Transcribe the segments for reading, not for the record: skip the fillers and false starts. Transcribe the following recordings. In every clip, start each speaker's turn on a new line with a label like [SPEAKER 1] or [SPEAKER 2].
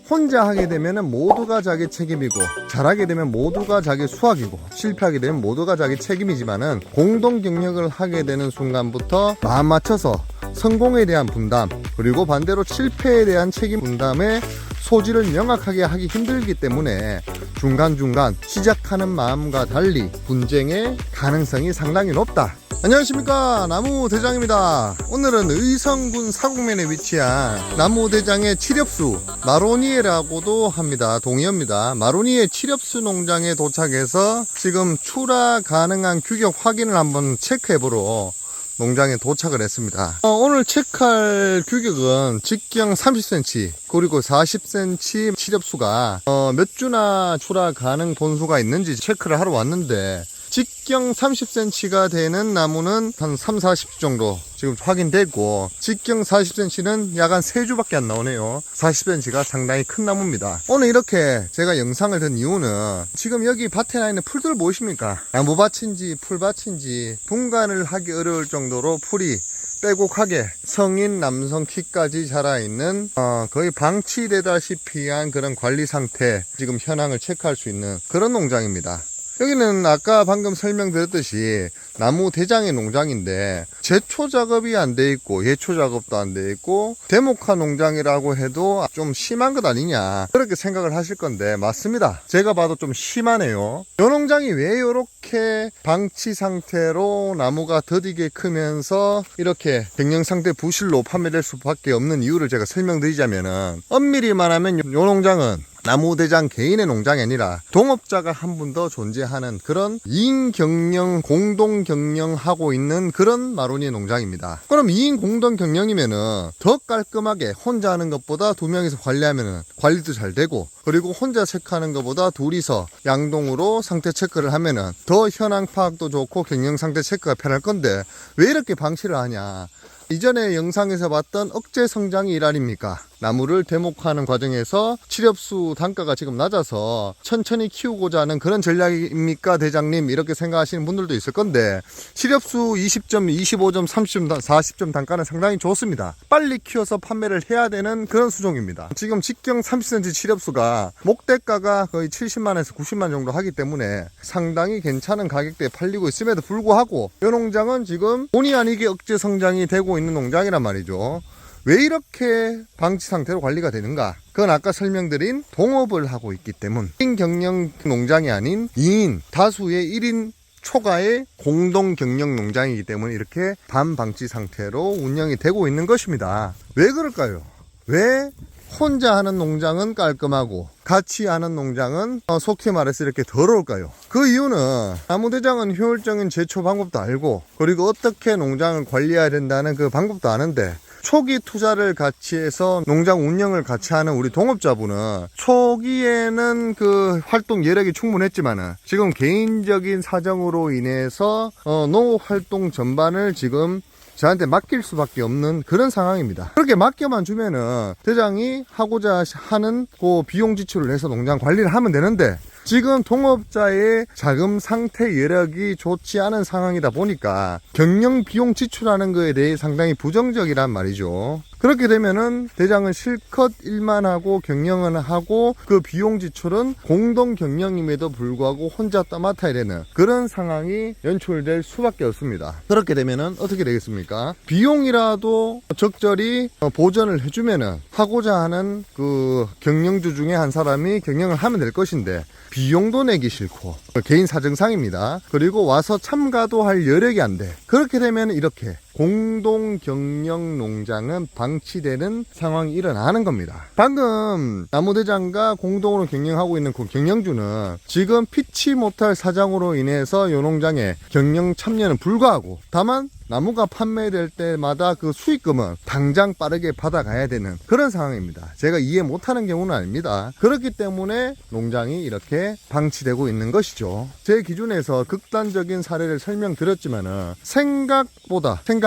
[SPEAKER 1] 혼자 하게 되면 모두가 자기 책임이고, 잘하게 되면 모두가 자기 수확이고, 실패하게 되면 모두가 자기 책임이지만은 공동 경영을 하게 되는 순간부터 마음 맞춰서 성공에 대한 분담, 그리고 반대로 실패에 대한 책임 분담의 소지를 명확하게 하기 힘들기 때문에 중간중간 시작하는 마음과 달리 분쟁의 가능성이 상당히 높다. 안녕하십니까, 나무대장입니다. 오늘은 의성군 사곡면에 위치한 나무대장의 칠엽수 마로니에라고도 합니다. 동의어입니다. 마로니에 칠엽수 농장에 도착해서 지금 출하 가능한 규격 확인을 한번 체크해보러 농장에 도착을 했습니다. 오늘 체크할 규격은 직경 30cm 그리고 40cm 칠엽수가 몇 주나 출하 가능 본수가 있는지 체크를 하러 왔는데, 직경 30cm가 되는 나무는 한 3-40주 정도 지금 확인되고, 직경 40cm는 약 한 3주밖에 안 나오네요. 40cm가 상당히 큰 나무입니다. 오늘 이렇게 제가 영상을 든 이유는, 지금 여기 밭에 나 있는 풀들 보이십니까? 나무밭인지 풀밭인지 분간을 하기 어려울 정도로 풀이 빼곡하게 성인 남성 키까지 자라있는 거의 방치되다시피 한 그런 관리 상태, 지금 현황을 체크할 수 있는 그런 농장입니다. 여기는 아까 방금 설명드렸듯이 나무대장의 농장인데, 제초 작업이 안 돼 있고 예초 작업도 안 돼 있고 데모카 농장이라고 해도 좀 심한 것 아니냐, 그렇게 생각을 하실 건데 맞습니다. 제가 봐도 좀 심하네요. 이 농장이 왜 이렇게 방치 상태로 나무가 더디게 크면서 이렇게 경영 상태 부실로 판매될 수밖에 없는 이유를 제가 설명드리자면은, 엄밀히 말하면 이 농장은 나무대장 개인의 농장이 아니라 동업자가 한 분 더 존재하는 그런 2인 경영, 공동 경영하고 있는 그런 마로니에 농장입니다. 그럼 2인 공동 경영이면은 더 깔끔하게 혼자 하는 것보다 2명이서 관리하면은 관리도 잘 되고, 그리고 혼자 체크하는 것보다 둘이서 양동으로 상태 체크를 하면은 더 현황 파악도 좋고 경영 상태 체크가 편할 건데, 왜 이렇게 방치를 하냐? 이전에 영상에서 봤던 억제 성장이 일환입니까? 나무를 대목하는 과정에서 칠엽수 단가가 지금 낮아서 천천히 키우고자 하는 그런 전략입니까, 대장님? 이렇게 생각하시는 분들도 있을 건데, 칠엽수 20점, 25점, 30점, 40점 단가는 상당히 좋습니다. 빨리 키워서 판매를 해야 되는 그런 수종입니다. 지금 직경 30cm 칠엽수가 목대가가 거의 70만에서 90만 정도 하기 때문에 상당히 괜찮은 가격대에 팔리고 있음에도 불구하고, 이 농장은 지금 본의 아니게 억제 성장이 되고 있는 농장이란 말이죠. 왜 이렇게 방치 상태로 관리가 되는가? 그건 아까 설명드린 동업을 하고 있기 때문, 1인 경영 농장이 아닌 2인 다수의 1인 초과의 공동 경영 농장이기 때문에 이렇게 반방치 상태로 운영이 되고 있는 것입니다. 왜 그럴까요? 왜 혼자 하는 농장은 깔끔하고 같이 하는 농장은 속히 말해서 이렇게 더러울까요? 그 이유는 나무대장은 효율적인 제초 방법도 알고, 그리고 어떻게 농장을 관리해야 된다는 그 방법도 아는데, 초기 투자를 같이 해서 농장 운영을 같이 하는 우리 동업자분은 초기에는 그 활동 여력이 충분했지만은 지금 개인적인 사정으로 인해서 농업 활동 전반을 지금 저한테 맡길 수밖에 없는 그런 상황입니다. 그렇게 맡겨만 주면은 대장이 하고자 하는 그 비용 지출을 해서 농장 관리를 하면 되는데, 지금 동업자의 자금 상태 여력이 좋지 않은 상황이다 보니까 경영 비용 지출하는 거에 대해 상당히 부정적이란 말이죠. 그렇게 되면은 대장은 실컷 일만 하고 경영은 하고, 그 비용 지출은 공동 경영임에도 불구하고 혼자 떠맡아야 되는 그런 상황이 연출될 수밖에 없습니다. 그렇게 되면은 어떻게 되겠습니까? 비용이라도 적절히 보전을 해주면은 하고자 하는 그 경영주 중에 한 사람이 경영을 하면 될 것인데, 비용도 내기 싫고 개인 사정상입니다. 그리고 와서 참가도 할 여력이 안 돼. 그렇게 되면 이렇게 공동 경영 농장은 방치되는 상황이 일어나는 겁니다. 방금 나무대장과 공동으로 경영하고 있는 그 경영주는 지금 피치 못할 사정으로 인해서 이 농장에 경영 참여는 불가하고, 다만 나무가 판매될 때마다 그 수익금은 당장 빠르게 받아가야 되는 그런 상황입니다. 제가 이해 못하는 경우는 아닙니다. 그렇기 때문에 농장이 이렇게 방치되고 있는 것이죠. 제 기준에서 극단적인 사례를 설명드렸지만은 생각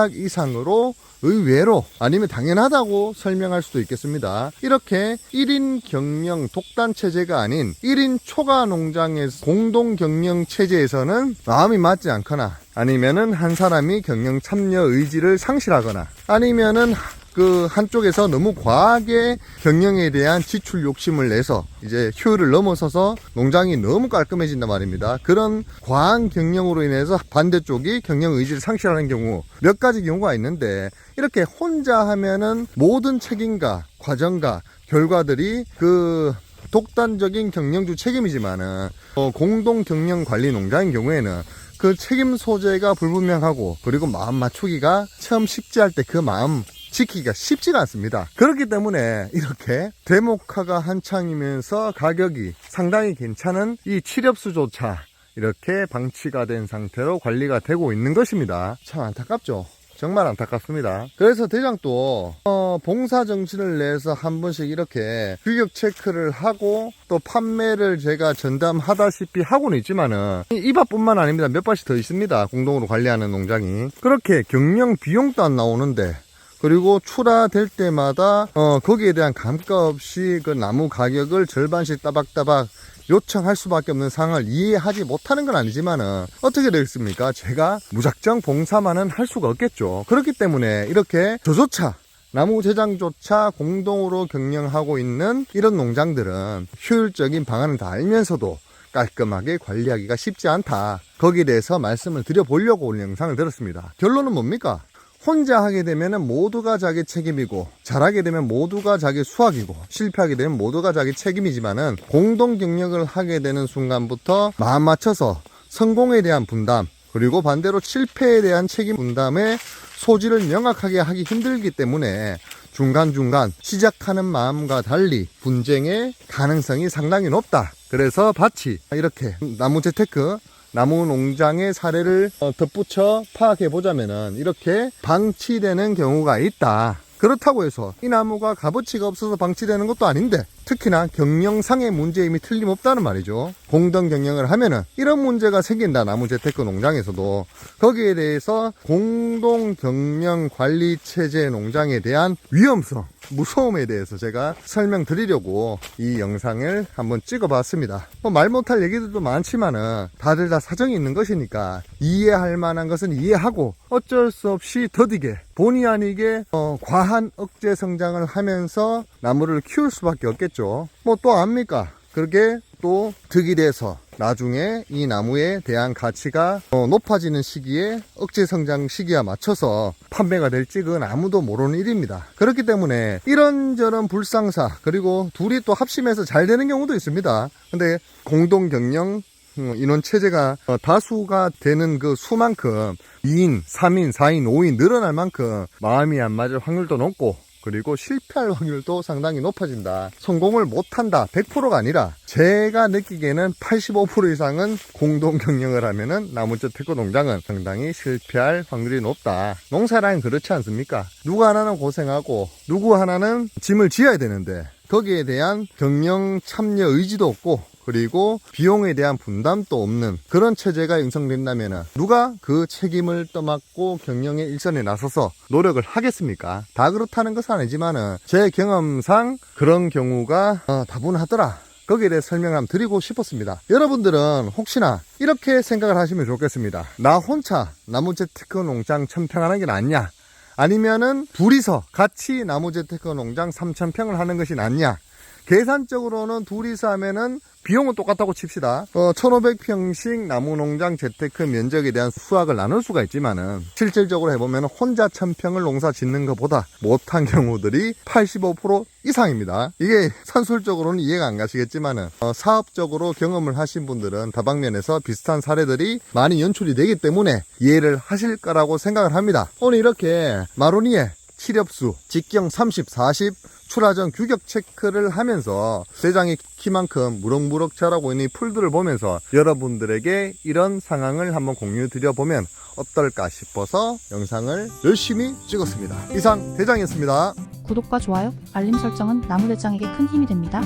[SPEAKER 1] 이상으로 의외로, 아니면 당연하다고 설명할 수도 있겠습니다. 이렇게 1인 경영 독단 체제가 아닌 1인 초과 농장에서 공동 경영 체제에서는 마음이 맞지 않거나, 아니면은 한 사람이 경영 참여 의지를 상실하거나, 아니면은 그 한쪽에서 너무 과하게 경영에 대한 지출 욕심을 내서 이제 효율을 넘어서서 농장이 너무 깔끔해진단 말입니다. 그런 과한 경영으로 인해서 반대쪽이 경영 의지를 상실하는 경우 몇 가지 경우가 있는데, 이렇게 혼자 하면은 모든 책임과 과정과 결과들이 그 독단적인 경영주 책임이지만은 공동 경영 관리 농장인 경우에는 그 책임 소재가 불분명하고, 그리고 마음 맞추기가 처음 쉽지 할 때 그 마음 지키기가 쉽지가 않습니다. 그렇기 때문에 이렇게 대목화가 한창이면서 가격이 상당히 괜찮은 이 칠엽수조차 이렇게 방치가 된 상태로 관리가 되고 있는 것입니다. 참 안타깝죠. 정말 안타깝습니다. 그래서 대장도 봉사 정신을 내서 한 번씩 이렇게 규격 체크를 하고 또 판매를 제가 전담하다시피 하고는 있지만은 이 밭뿐만 아닙니다. 몇 밭이 더 있습니다. 공동으로 관리하는 농장이. 그렇게 경영 비용도 안 나오는데, 그리고 출하될 때마다 거기에 대한 감가 없이 그 나무 가격을 절반씩 따박따박 요청할 수밖에 없는 상황을 이해하지 못하는 건 아니지만은 어떻게 되겠습니까? 제가 무작정 봉사만은 할 수가 없겠죠. 그렇기 때문에 이렇게 저조차 나무 제장조차 공동으로 경영하고 있는 이런 농장들은 효율적인 방안을 다 알면서도 깔끔하게 관리하기가 쉽지 않다. 거기에 대해서 말씀을 드려보려고 오늘 영상을 들었습니다. 결론은 뭡니까? 혼자 하게 되면 모두가 자기 책임이고, 잘하게 되면 모두가 자기 수확이고, 실패하게 되면 모두가 자기 책임이지만은 공동 경영을 하게 되는 순간부터 마음 맞춰서 성공에 대한 분담, 그리고 반대로 실패에 대한 책임 분담의 소지를 명확하게 하기 힘들기 때문에 중간중간 시작하는 마음과 달리 분쟁의 가능성이 상당히 높다. 그래서 밭이 이렇게 나무재테크 나무 농장의 사례를 덧붙여 파악해 보자면은 이렇게 방치되는 경우가 있다. 그렇다고 해서 이 나무가 값어치가 없어서 방치되는 것도 아닌데, 특히나 경영상의 문제임이 틀림없다는 말이죠. 공동 경영을 하면은 이런 문제가 생긴다. 나무 재테크 농장에서도 거기에 대해서 공동 경영 관리 체제 농장에 대한 위험성, 무서움에 대해서 제가 설명드리려고 이 영상을 한번 찍어봤습니다. 말 못할 얘기들도 많지만은 다들 다 사정이 있는 것이니까 이해할 만한 것은 이해하고 어쩔 수 없이 더디게 본의 아니게 과한 억제 성장을 하면서 나무를 키울 수밖에 없겠죠. 뭐 또 압니까? 그렇게 또 득이 돼서 나중에 이 나무에 대한 가치가 높아지는 시기에 억제 성장 시기와 맞춰서 판매가 될지 그건 아무도 모르는 일입니다. 그렇기 때문에 이런저런 불상사, 그리고 둘이 또 합심해서 잘 되는 경우도 있습니다. 근데 공동 경영 인원 체제가 다수가 되는 그 수만큼 2인, 3인, 4인, 5인 늘어날 만큼 마음이 안 맞을 확률도 높고, 그리고 실패할 확률도 상당히 높아진다. 성공을 못한다. 100%가 아니라 제가 느끼기에는 85% 이상은 공동 경영을 하면은 나무재테크 농장은 상당히 실패할 확률이 높다. 농사라는 그렇지 않습니까? 누구 하나는 고생하고 누구 하나는 짐을 지어야 되는데 거기에 대한 경영 참여 의지도 없고, 그리고 비용에 대한 분담도 없는 그런 체제가 형성된다면 누가 그 책임을 떠맡고 경영의 일선에 나서서 노력을 하겠습니까? 다 그렇다는 것은 아니지만은 제 경험상 그런 경우가 다분하더라. 거기에 대해 설명을 한번 드리고 싶었습니다. 여러분들은 혹시나 이렇게 생각을 하시면 좋겠습니다. 나 혼자 나무재테크 농장 1000평 하는 게 낫냐? 아니면은 둘이서 같이 나무재테크 농장 3000평을 하는 것이 낫냐? 계산적으로는 둘이서 하면은 비용은 똑같다고 칩시다. 1500평씩 나무농장 재테크 면적에 대한 수확을 나눌 수가 있지만은 실질적으로 해보면 혼자 1000평을 농사 짓는 것보다 못한 경우들이 85% 이상입니다. 이게 산술적으로는 이해가 안 가시겠지만은 사업적으로 경험을 하신 분들은 다방면에서 비슷한 사례들이 많이 연출이 되기 때문에 이해를 하실 거라고 생각을 합니다. 오늘 이렇게 마로니에 칠엽수, 직경 30, 40 출하전 규격 체크를 하면서 대장의 키만큼 무럭무럭 자라고 있는 이 풀들을 보면서 여러분들에게 이런 상황을 한번 공유 드려보면 어떨까 싶어서 영상을 열심히 찍었습니다. 이상 대장이었습니다.
[SPEAKER 2] 구독과 좋아요, 알림 설정은 나무대장에게 큰 힘이 됩니다.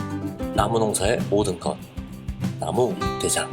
[SPEAKER 3] 나무 농사의 모든 것 나무 대장.